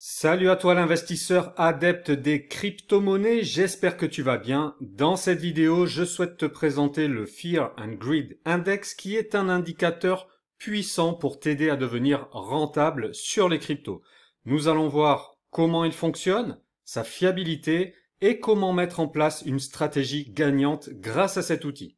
Salut à toi l'investisseur adepte des crypto-monnaies, j'espère que tu vas bien. Dans cette vidéo, je souhaite te présenter le Fear and Greed Index qui est un indicateur puissant pour t'aider à devenir rentable sur les cryptos. Nous allons voir comment il fonctionne, sa fiabilité et comment mettre en place une stratégie gagnante grâce à cet outil.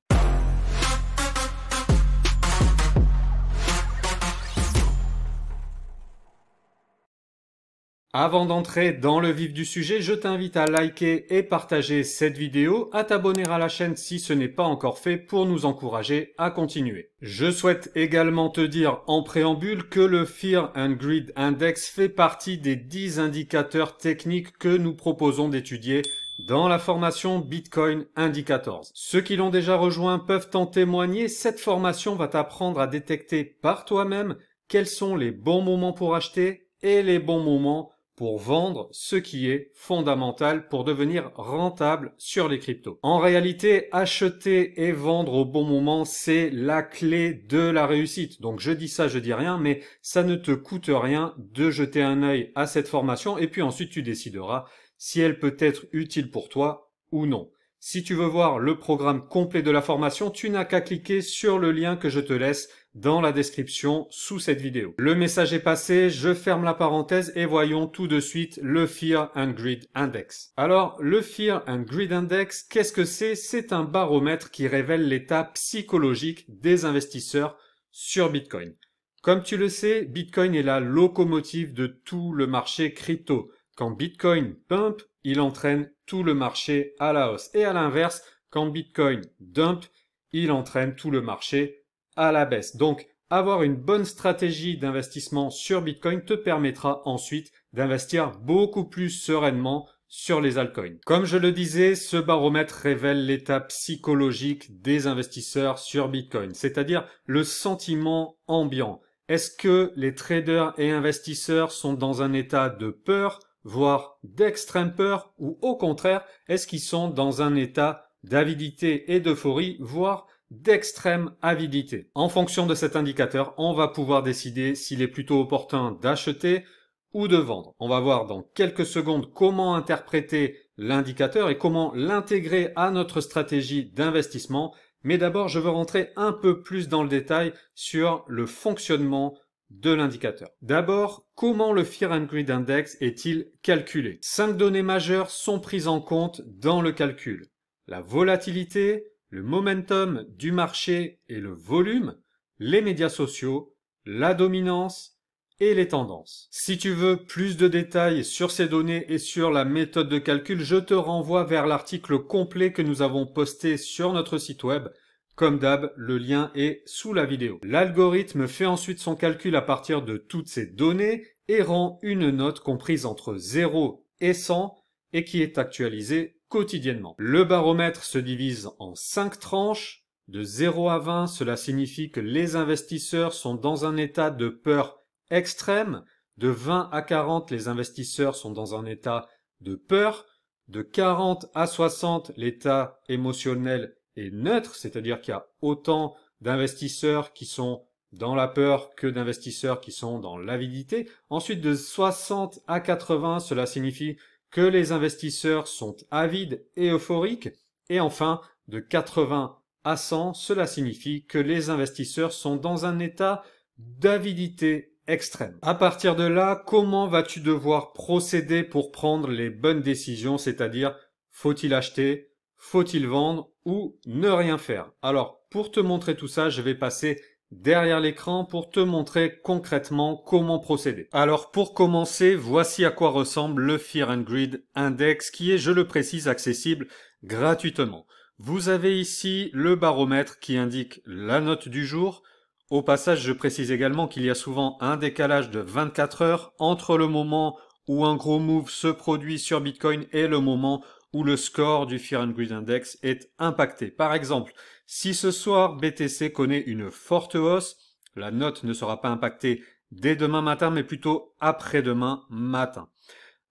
Avant d'entrer dans le vif du sujet, je t'invite à liker et partager cette vidéo, à t'abonner à la chaîne si ce n'est pas encore fait pour nous encourager à continuer. Je souhaite également te dire en préambule que le Fear and Greed Index fait partie des 10 indicateurs techniques que nous proposons d'étudier dans la formation Bitcoin Indicators. Ceux qui l'ont déjà rejoint peuvent en témoigner. Cette formation va t'apprendre à détecter par toi-même quels sont les bons moments pour acheter et les bons moments pour vendre, ce qui est fondamental pour devenir rentable sur les cryptos. En réalité, acheter et vendre au bon moment, c'est la clé de la réussite. Donc je dis ça, je dis rien, mais ça ne te coûte rien de jeter un œil à cette formation et puis ensuite tu décideras si elle peut être utile pour toi ou non. Si tu veux voir le programme complet de la formation, tu n'as qu'à cliquer sur le lien que je te laisse dans la description sous cette vidéo. Le message est passé, je ferme la parenthèse et voyons tout de suite le Fear and Greed Index. Alors, le Fear and Greed Index, qu'est-ce que c'est? C'est un baromètre qui révèle l'état psychologique des investisseurs sur Bitcoin. Comme tu le sais, Bitcoin est la locomotive de tout le marché crypto. Quand Bitcoin pump, il entraîne tout le marché à la hausse. Et à l'inverse, quand Bitcoin dump, il entraîne tout le marché à la baisse. Donc, avoir une bonne stratégie d'investissement sur Bitcoin te permettra ensuite d'investir beaucoup plus sereinement sur les altcoins. Comme je le disais, ce baromètre révèle l'état psychologique des investisseurs sur Bitcoin, c'est-à-dire le sentiment ambiant. Est-ce que les traders et investisseurs sont dans un état de peur, voire d'extrême peur, ou au contraire, est-ce qu'ils sont dans un état d'avidité et d'euphorie, voire d'extrême avidité? En fonction de cet indicateur, on va pouvoir décider s'il est plutôt opportun d'acheter ou de vendre. On va voir dans quelques secondes comment interpréter l'indicateur et comment l'intégrer à notre stratégie d'investissement. Mais d'abord, je veux rentrer un peu plus dans le détail sur le fonctionnement de l'indicateur. D'abord, comment le Fear and Greed Index est-il calculé? 5 données majeures sont prises en compte dans le calcul. La volatilité, le momentum du marché et le volume, les médias sociaux, la dominance et les tendances. Si tu veux plus de détails sur ces données et sur la méthode de calcul, je te renvoie vers l'article complet que nous avons posté sur notre site web. Comme d'hab, le lien est sous la vidéo. L'algorithme fait ensuite son calcul à partir de toutes ces données et rend une note comprise entre 0 et 100 et qui est actualisée quotidiennement. Le baromètre se divise en 5 tranches. De 0 à 20, cela signifie que les investisseurs sont dans un état de peur extrême. De 20 à 40, les investisseurs sont dans un état de peur. De 40 à 60, l'état émotionnel est neutre, c'est-à-dire qu'il y a autant d'investisseurs qui sont dans la peur que d'investisseurs qui sont dans l'avidité. Ensuite, de 60 à 80, cela signifie que les investisseurs sont avides et euphoriques. Et enfin, de 80 à 100, cela signifie que les investisseurs sont dans un état d'avidité extrême. À partir de là, comment vas-tu devoir procéder pour prendre les bonnes décisions, c'est-à-dire faut-il acheter, faut-il vendre ou ne rien faire? Alors, pour te montrer tout ça, je vais passer derrière l'écran pour te montrer concrètement comment procéder. Alors pour commencer, voici à quoi ressemble le Fear and Greed Index qui est, je le précise, accessible gratuitement. Vous avez ici le baromètre qui indique la note du jour. Au passage, je précise également qu'il y a souvent un décalage de 24 heures entre le moment où un gros move se produit sur Bitcoin et le moment où le score du Fear and Greed Index est impacté. Par exemple, si ce soir BTC connaît une forte hausse, la note ne sera pas impactée dès demain matin, mais plutôt après-demain matin.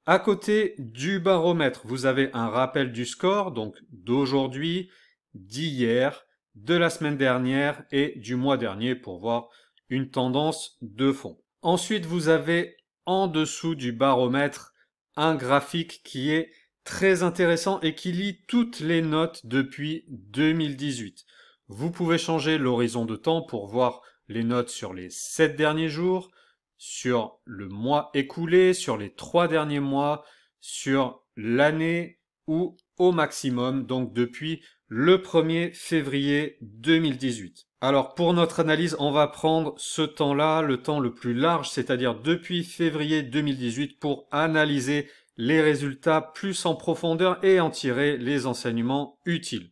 À côté du baromètre, vous avez un rappel du score, donc d'aujourd'hui, d'hier, de la semaine dernière et du mois dernier pour voir une tendance de fond. Ensuite, vous avez en dessous du baromètre un graphique qui est très intéressant et qui lit toutes les notes depuis 2018. Vous pouvez changer l'horizon de temps pour voir les notes sur les 7 derniers jours, sur le mois écoulé, sur les 3 derniers mois, sur l'année ou au maximum, donc depuis le 1er février 2018. Alors pour notre analyse, on va prendre ce temps-là, le temps le plus large, c'est-à-dire depuis février 2018 pour analyser les résultats plus en profondeur et en tirer les enseignements utiles.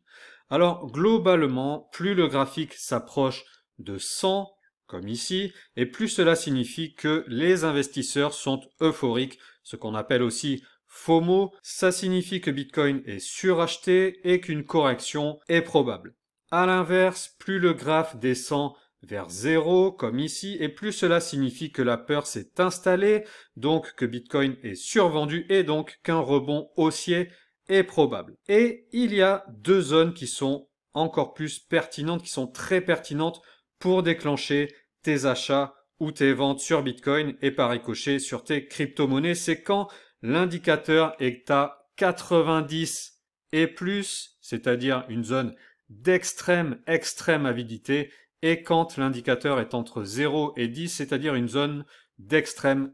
Alors globalement, plus le graphique s'approche de 100, comme ici, et plus cela signifie que les investisseurs sont euphoriques, ce qu'on appelle aussi FOMO, ça signifie que Bitcoin est suracheté et qu'une correction est probable. À l'inverse, plus le graphe descend vers 0, comme ici, et plus cela signifie que la peur s'est installée, donc que Bitcoin est survendu et donc qu'un rebond haussier est probable. Et il y a deux zones qui sont encore plus pertinentes, qui sont très pertinentes pour déclencher tes achats ou tes ventes sur Bitcoin et par ricochet sur tes crypto-monnaies. C'est quand l'indicateur est à 90 et plus, c'est-à-dire une zone d'extrême avidité, et quand l'indicateur est entre 0 et 10, c'est-à-dire une zone d'extrême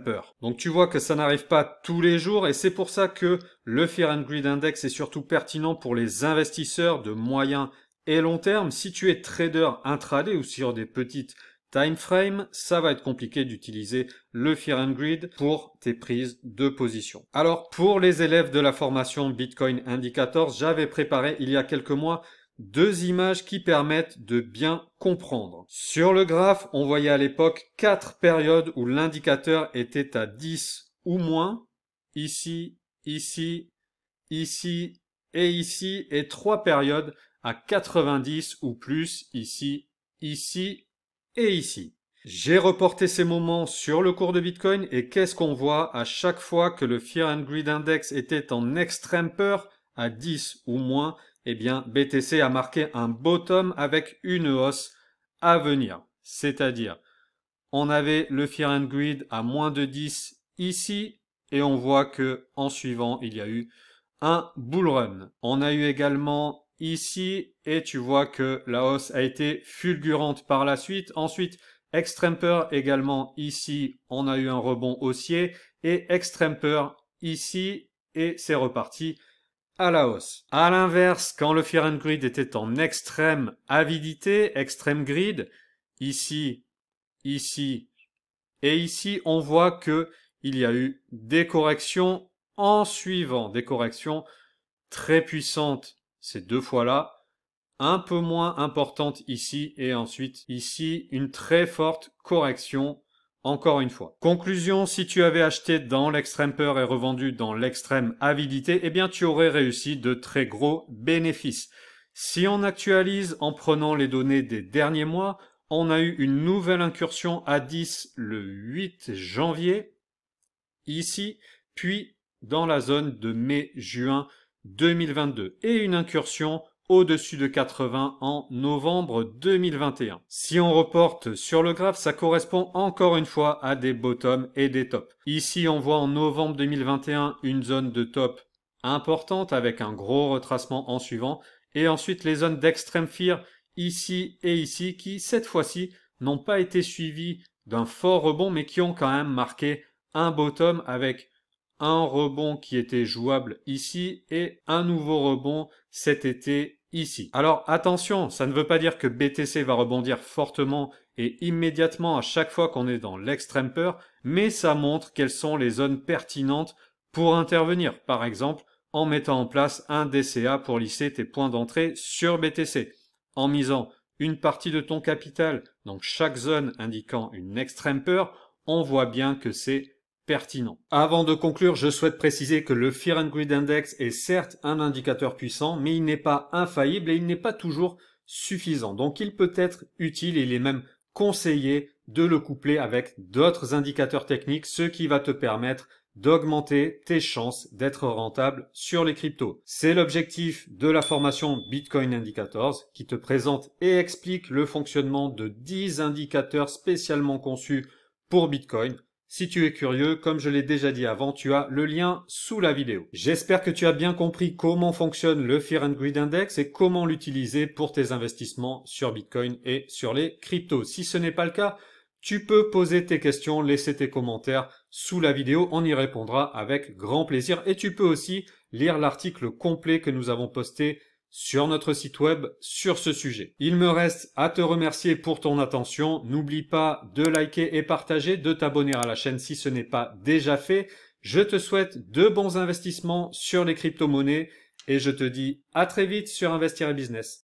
peur. Donc tu vois que ça n'arrive pas tous les jours et c'est pour ça que le Fear and Greed Index est surtout pertinent pour les investisseurs de moyen et long terme. Si tu es trader intraday ou sur des petites time frame, ça va être compliqué d'utiliser le Fear and Greed pour tes prises de position. Alors, pour les élèves de la formation Bitcoin Indicators, j'avais préparé il y a quelques mois deux images qui permettent de bien comprendre. Sur le graphe, on voyait à l'époque 4 périodes où l'indicateur était à 10 ou moins. Ici, ici, ici et ici. Et 3 périodes à 90 ou plus. Ici, ici et ici. J'ai reporté ces moments sur le cours de Bitcoin et qu'est-ce qu'on voit à chaque fois que le Fear and Greed Index était en extrême peur à 10 ou moins? Eh bien, BTC a marqué un bottom avec une hausse à venir. C'est-à-dire, on avait le Fear and Greed à moins de 10 ici et on voit que en suivant, il y a eu un bull run. On a eu également ici et tu vois que la hausse a été fulgurante par la suite. Ensuite, extrême peur également ici, on a eu un rebond haussier et extrême peur ici et c'est reparti à la hausse. À l'inverse, quand le Fear and Greed était en extrême avidité, extrême greed, ici, ici et ici, on voit que il y a eu des corrections en suivant, des corrections très puissantes ces deux fois-là, un peu moins importantes ici et ensuite ici, une très forte correction encore une fois. Conclusion, si tu avais acheté dans l'extrême peur et revendu dans l'extrême avidité, eh bien tu aurais réussi de très gros bénéfices. Si on actualise en prenant les données des derniers mois, on a eu une nouvelle incursion à 10 le 8 janvier, ici, puis dans la zone de mai-juin 2022, et une incursion au-dessus de 80 en novembre 2021. Si on reporte sur le graphe, ça correspond encore une fois à des bottoms et des tops. Ici, on voit en novembre 2021 une zone de top importante avec un gros retracement en suivant et ensuite les zones d'extrême fear ici et ici qui, cette fois-ci, n'ont pas été suivies d'un fort rebond mais qui ont quand même marqué un bottom avec un rebond qui était jouable ici et un nouveau rebond cet été ici. Alors attention, ça ne veut pas dire que BTC va rebondir fortement et immédiatement à chaque fois qu'on est dans l'extrême peur, mais ça montre quelles sont les zones pertinentes pour intervenir. Par exemple, en mettant en place un DCA pour lisser tes points d'entrée sur BTC, en misant une partie de ton capital, donc chaque zone indiquant une extrême peur, on voit bien que c'est pertinent. Avant de conclure, je souhaite préciser que le Fear and Greed Index est certes un indicateur puissant, mais il n'est pas infaillible et il n'est pas toujours suffisant. Donc il peut être utile et il est même conseillé de le coupler avec d'autres indicateurs techniques, ce qui va te permettre d'augmenter tes chances d'être rentable sur les cryptos. C'est l'objectif de la formation Bitcoin Indicators qui te présente et explique le fonctionnement de 10 indicateurs spécialement conçus pour Bitcoin. Si tu es curieux, comme je l'ai déjà dit avant, tu as le lien sous la vidéo. J'espère que tu as bien compris comment fonctionne le Fear and Greed Index et comment l'utiliser pour tes investissements sur Bitcoin et sur les cryptos. Si ce n'est pas le cas, tu peux poser tes questions, laisser tes commentaires sous la vidéo, on y répondra avec grand plaisir. Et tu peux aussi lire l'article complet que nous avons posté sur notre site web sur ce sujet. Il me reste à te remercier pour ton attention. N'oublie pas de liker et partager, de t'abonner à la chaîne si ce n'est pas déjà fait. Je te souhaite de bons investissements sur les crypto-monnaies et je te dis à très vite sur Investir et Business.